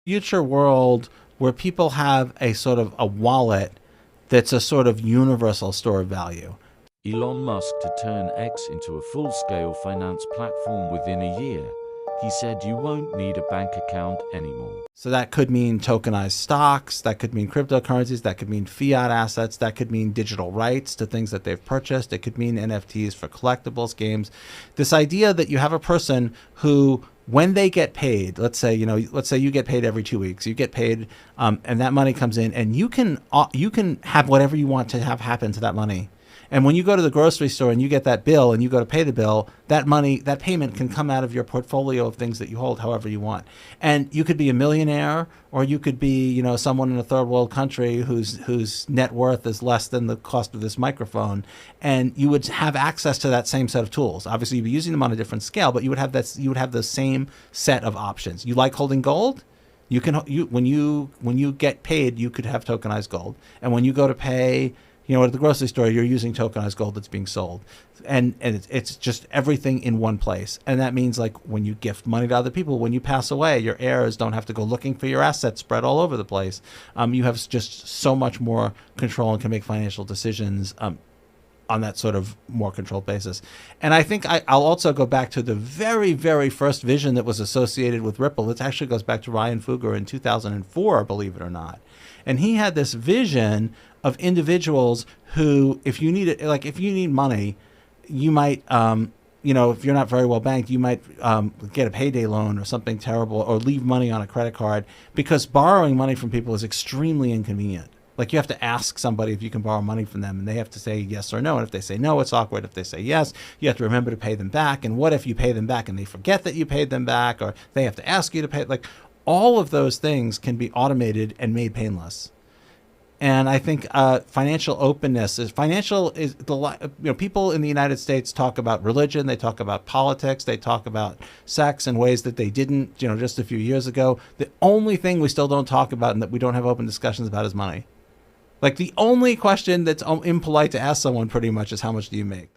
future world where people have a sort of a wallet that's a sort of universal store of value. Elon Musk to turn X into a full-scale finance platform within a year. He said you won't need a bank account anymore. So that could mean tokenized stocks, that could mean cryptocurrencies, that could mean fiat assets, that could mean digital rights to things that they've purchased. It could mean NFTs for collectibles, games. This idea that you have a person who, when they get paid, let's say you get paid every 2 weeks, you get paid, and that money comes in, and you can have whatever you want to have happen to that money. And when you go to the grocery store and you get that bill and you go to pay the bill, that money, that payment can come out of your portfolio of things that you hold however you want. And you could be a millionaire, or you could be, someone in a third world country whose net worth is less than the cost of this microphone. And you would have access to that same set of tools. Obviously, you'd be using them on a different scale, but you would have the same set of options. You like holding gold? When you get paid, you could have tokenized gold. And when you go to pay, at the grocery store, you're using tokenized gold that's being sold. And it's just everything in one place. And that means, like, when you gift money to other people, when you pass away, your heirs don't have to go looking for your assets spread all over the place. You have just so much more control and can make financial decisions on that sort of more controlled basis. And I think I'll also go back to the very, very first vision that was associated with Ripple. It actually goes back to Ryan Fugger in 2004, believe it or not. And he had this vision of individuals who, if you need money, you might, if you're not very well banked, you might get a payday loan or something terrible, or leave money on a credit card, because borrowing money from people is extremely inconvenient. Like, you have to ask somebody if you can borrow money from them, and they have to say yes or no. And if they say no, it's awkward. If they say yes, you have to remember to pay them back. And what if you pay them back and they forget that you paid them back, or they have to ask you to pay? Like, all of those things can be automated and made painless. And I think financial openness people in the United States talk about religion, they talk about politics, they talk about sex in ways that they didn't, just a few years ago. The only thing we still don't talk about and that we don't have open discussions about is money. Like, the only question that's impolite to ask someone pretty much is, how much do you make?